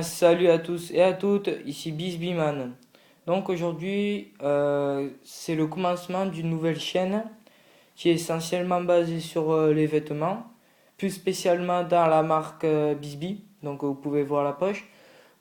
Salut à tous et à toutes, ici Bisbiman. Donc aujourd'hui, c'est le commencement d'une nouvelle chaîne qui est essentiellement basée sur les vêtements, plus spécialement dans la marque Bisbee, donc vous pouvez voir la poche.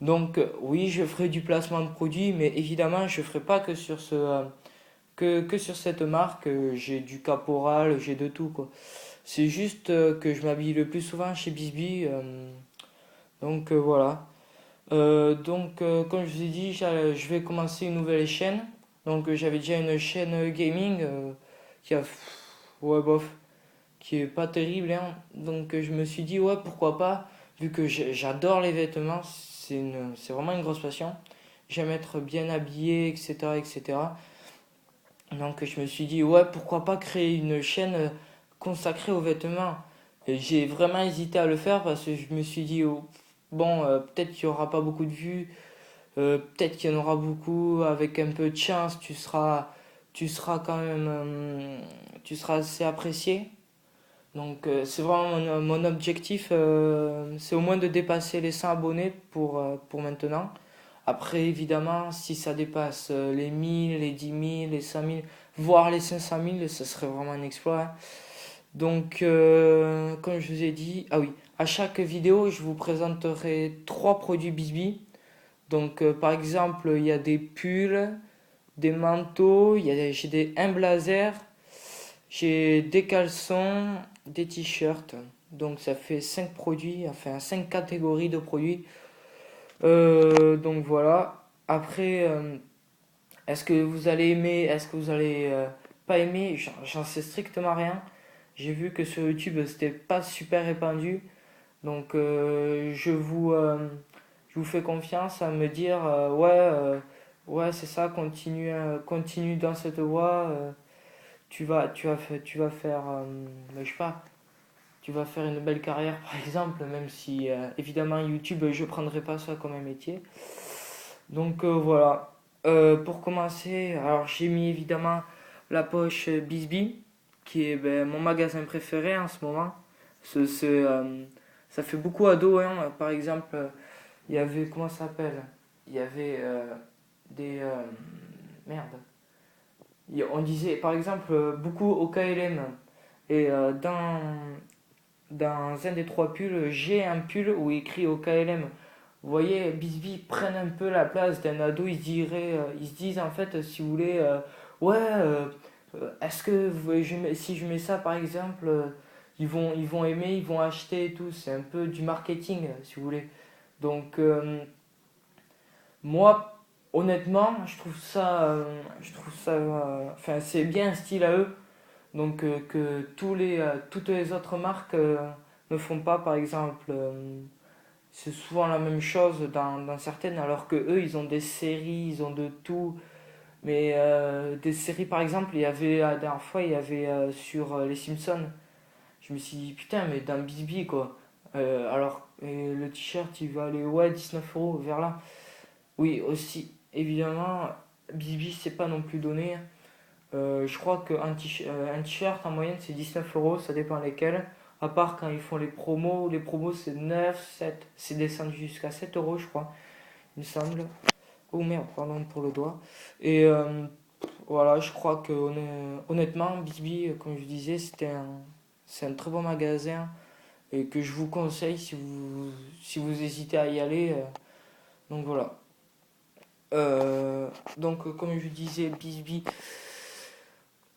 Donc oui, je ferai du placement de produits, mais évidemment, je ferai pas que sur que sur cette marque. J'ai du Caporal, j'ai de tout quoi. C'est juste que je m'habille le plus souvent chez Bisbee, donc voilà. Comme je vous ai dit, je vais commencer une nouvelle chaîne. Donc, j'avais déjà une chaîne gaming qui a, ouais, bof, qui est pas terrible, hein. Donc, je me suis dit, ouais, pourquoi pas, vu que j'adore les vêtements, c'est vraiment une grosse passion. J'aime être bien habillé, etc., etc. Donc, je me suis dit, ouais, pourquoi pas créer une chaîne consacrée aux vêtements. Et j'ai vraiment hésité à le faire parce que je me suis dit, oh, bon, peut-être qu'il y aura pas beaucoup de vues. Peut-être qu'il y en aura beaucoup, avec un peu de chance, tu seras quand même, tu seras assez apprécié. Donc c'est vraiment mon objectif, c'est au moins de dépasser les 100 abonnés pour maintenant. Après évidemment, si ça dépasse les 1000, les 10 000, les 5000, voire les 500 000, ce serait vraiment un exploit, hein. Donc comme je vous ai dit, ah oui, à chaque vidéo, je vous présenterai trois produits Bisbee. Donc, par exemple, il y a des pulls, des manteaux, j'ai un blazer, j'ai des caleçons, des t-shirts. Donc, ça fait 5 produits, enfin 5 catégories de produits. Donc, voilà. Après, est-ce que vous allez aimer, est-ce que vous allez pas aimer? J'en sais strictement rien. J'ai vu que sur YouTube, c'était pas super répandu. Donc, je vous fais confiance à me dire ouais, ouais, c'est ça, continue, continue dans cette voie. Tu vas faire, je sais pas, tu vas faire une belle carrière par exemple, même si évidemment YouTube, je prendrai pas ça comme un métier. Donc voilà. Pour commencer, alors j'ai mis évidemment la poche Bisbee, qui est mon magasin préféré en ce moment. Ça fait beaucoup à dos, hein. Par exemple, il y avait, comment ça s'appelle? Il y avait des. Merde. On disait, par exemple, beaucoup au KLM. Et dans un des trois pulls, j'ai un pull où il écrit au KLM. Vous voyez, Bisbee prennent un peu la place d'un ado. Ils se disent en fait, si vous voulez, ouais, est-ce que si je mets ça par exemple, ils vont aimer, ils vont acheter et tout. C'est un peu du marketing, si vous voulez. Donc, moi, honnêtement, je trouve ça, enfin, c'est bien un style à eux. Donc, que toutes les autres marques ne font pas, par exemple. C'est souvent la même chose dans certaines, alors que eux, ils ont des séries, ils ont de tout. Mais des séries, par exemple, il y avait, la dernière fois, il y avait sur les Simpsons. Je me suis dit, putain, mais dans Bisbee, quoi. Et le t-shirt, il va aller, ouais, 19 euros, vers là. Oui, aussi, évidemment, Bisbee, c'est pas non plus donné. Je crois qu'un t-shirt en moyenne c'est 19 euros, ça dépend lesquels. À part quand ils font les promos c'est 9, 7, c'est descendu jusqu'à 7 euros, je crois, il me semble. Oh merde, pardon pour le doigt. Et voilà, je crois que honnêtement, Bisbee, comme je disais, c'est un très bon magasin et que je vous conseille si vous hésitez à y aller. Donc voilà. Comme je disais, Bisbee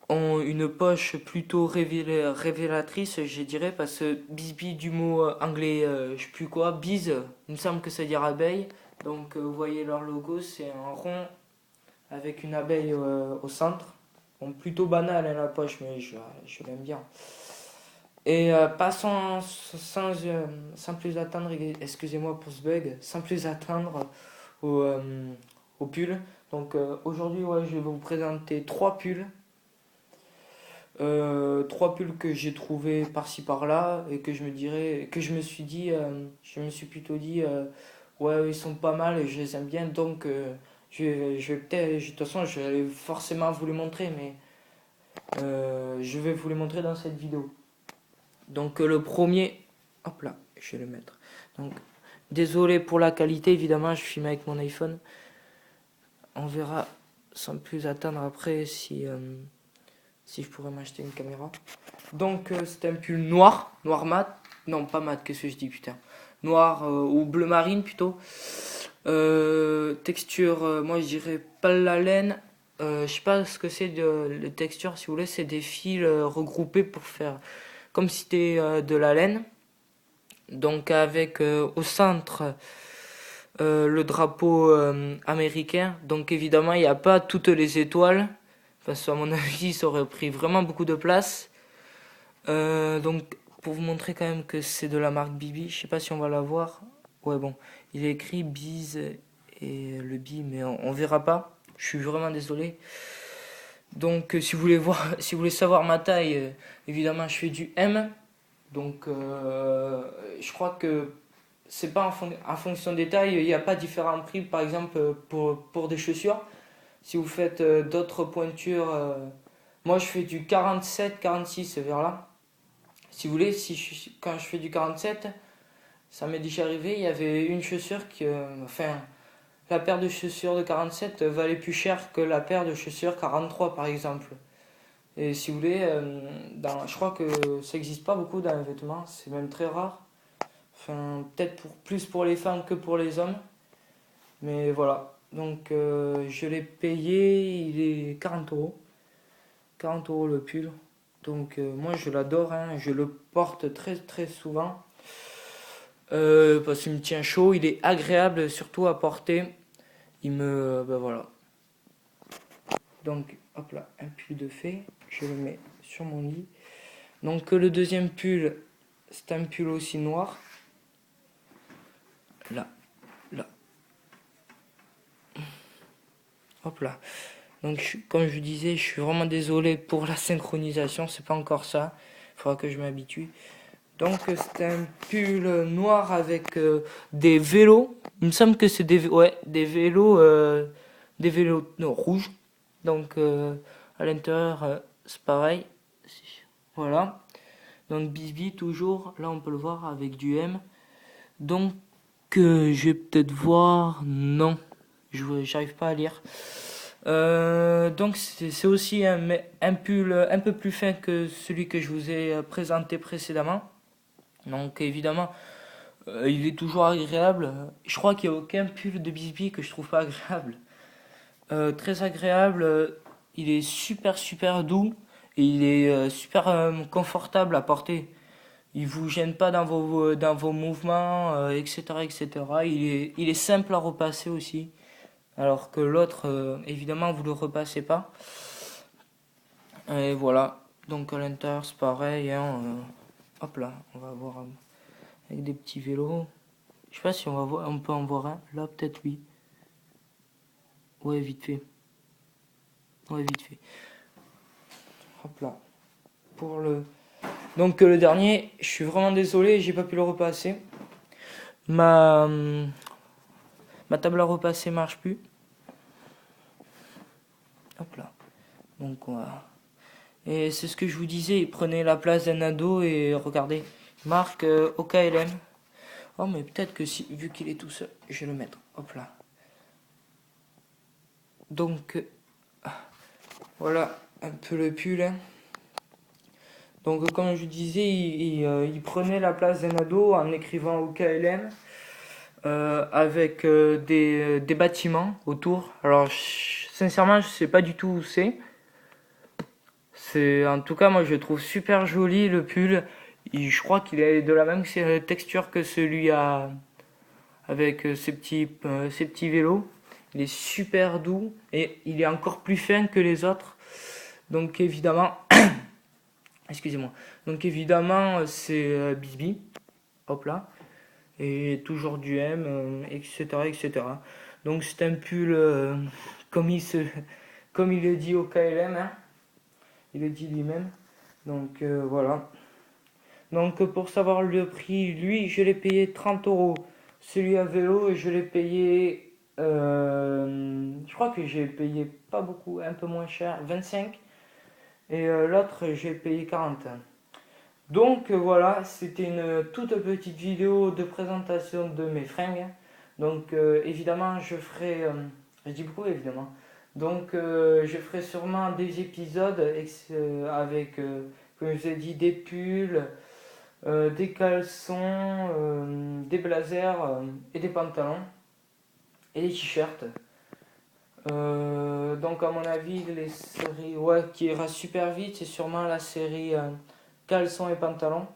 ont une poche plutôt révélatrice, je dirais, parce que Bisbee du mot anglais, je sais plus quoi, biz, il me semble que ça veut dire abeille. Donc vous voyez leur logo, c'est un rond avec une abeille au centre. Bon, plutôt banal hein, la poche, mais je l'aime bien. Et passons sans plus attendre, excusez-moi pour ce bug, sans plus attendre au, au pull. Donc aujourd'hui, ouais, je vais vous présenter trois pulls. Trois pulls que j'ai trouvé par-ci par-là et que je me suis dit, je me suis plutôt dit, ouais, ils sont pas mal et je les aime bien, donc je vais peut-être, de toute façon, je vais forcément vous les montrer, mais je vais vous les montrer dans cette vidéo. Donc le premier, hop là, je vais le mettre. Donc Désolé pour la qualité, évidemment, je filme avec mon iPhone. On verra sans plus attendre après si je pourrais m'acheter une caméra. Donc c'est un pull noir, noir mat. Non, pas mat, qu'est-ce que je dis, putain. Noir ou bleu marine plutôt. Texture, moi je dirais pas la laine. Je sais pas ce que c'est de texture, si vous voulez, c'est des fils regroupés pour faire comme si c'était de la laine. Donc avec au centre le drapeau américain. Donc évidemment, il n'y a pas toutes les étoiles. Parce qu'à mon avis, ça aurait pris vraiment beaucoup de place. Donc pour vous montrer quand même que c'est de la marque Bibi, je sais pas si on va la voir. Ouais bon, il est écrit Biz et le B, mais on verra pas. Je suis vraiment désolé. Donc si vous voulez voir, si vous voulez savoir ma taille, évidemment je fais du M. Donc je crois que c'est pas en fonction des tailles, il n'y a pas différents prix. Par exemple pour des chaussures, si vous faites d'autres pointures, moi je fais du 47, 46 vers là. Si vous voulez, quand je fais du 47, ça m'est déjà arrivé, il y avait une chaussure qui, enfin, la paire de chaussures de 47 valait plus cher que la paire de chaussures 43 par exemple. Et si vous voulez, je crois que ça n'existe pas beaucoup dans les vêtements, c'est même très rare. Enfin, peut-être plus pour les femmes que pour les hommes. Mais voilà. Donc je l'ai payé, il est 40 euros. 40 euros le pull. Donc moi je l'adore, hein. Je le porte très très souvent. Parce qu'il me tient chaud, il est agréable surtout à porter. Ben voilà. Donc hop là, un pull de fée, je le mets sur mon lit. Donc le deuxième pull, c'est un pull aussi noir. Là, là. Hop là. Donc comme je vous disais, je suis vraiment désolé pour la synchronisation, c'est pas encore ça. Il faudra que je m'habitue. Donc c'est un pull noir avec des vélos. Il me semble que c'est des vélos non, rouges. Donc à l'intérieur c'est pareil. Voilà. Donc Bisbee toujours. Là on peut le voir avec du M. Donc je vais peut-être voir. Non, j'arrive pas à lire. Donc c'est aussi un pull un peu plus fin que celui que je vous ai présenté précédemment. Donc évidemment, il est toujours agréable. Je crois qu'il n'y a aucun pull de Bisbee que je trouve pas agréable. Très agréable. Il est super super doux et il est super confortable à porter. Il vous gêne pas dans vos mouvements, etc., etc. Il est simple à repasser aussi. Alors que l'autre, évidemment, vous le repassez pas. Et voilà. Donc à l'intérieur, c'est pareil, hein, hop là, on va voir avec des petits vélos. Je sais pas si on peut en voir un. Là, peut-être oui. Ouais, vite fait. Ouais, vite fait. Hop là. Pour le. Donc le dernier, je suis vraiment désolé, j'ai pas pu le repasser. Ma ma table à repasser marche plus. Hop là. Donc voilà. Et c'est ce que je vous disais, prenez la place d'un ado et regardez. Marque OKLM. Oh mais peut-être que si, vu qu'il est tout seul, je vais le mettre. Hop là. Donc voilà un peu le pull, hein. Donc comme je disais, il prenait la place d'un ado en écrivant OKLM avec des bâtiments autour. Alors sincèrement, je sais pas du tout où c'est. En tout cas, moi je le trouve super joli le pull. Je crois qu'il est de la même texture que celui avec ces petits vélos. Il est super doux et il est encore plus fin que les autres. Donc évidemment, excusez-moi. Donc évidemment, c'est Bisbee. Hop là. Et toujours du M, etc., etc. Donc c'est un pull comme comme il le dit au KLM, hein. Il le dit lui-même. Donc voilà. Donc pour savoir le prix, lui, je l'ai payé 30 euros. Celui à vélo, je l'ai payé. Je crois que j'ai payé pas beaucoup, un peu moins cher, 25. Et l'autre, j'ai payé 40. Donc voilà, c'était une toute petite vidéo de présentation de mes fringues. Donc évidemment, je dis beaucoup évidemment. Donc je ferai sûrement des épisodes avec, comme je vous ai dit, des pulls, des caleçons, des blazers et des pantalons et des t-shirts. Donc à mon avis, les séries qui ira super vite, c'est sûrement la série caleçons et pantalons.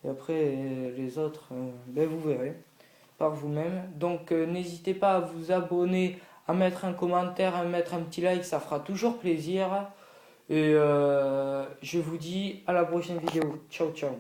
Et après, les autres, ben, vous verrez par vous-même. Donc, n'hésitez pas à vous abonner, à mettre un commentaire, à mettre un petit like, ça fera toujours plaisir. Et je vous dis à la prochaine vidéo. Ciao, ciao.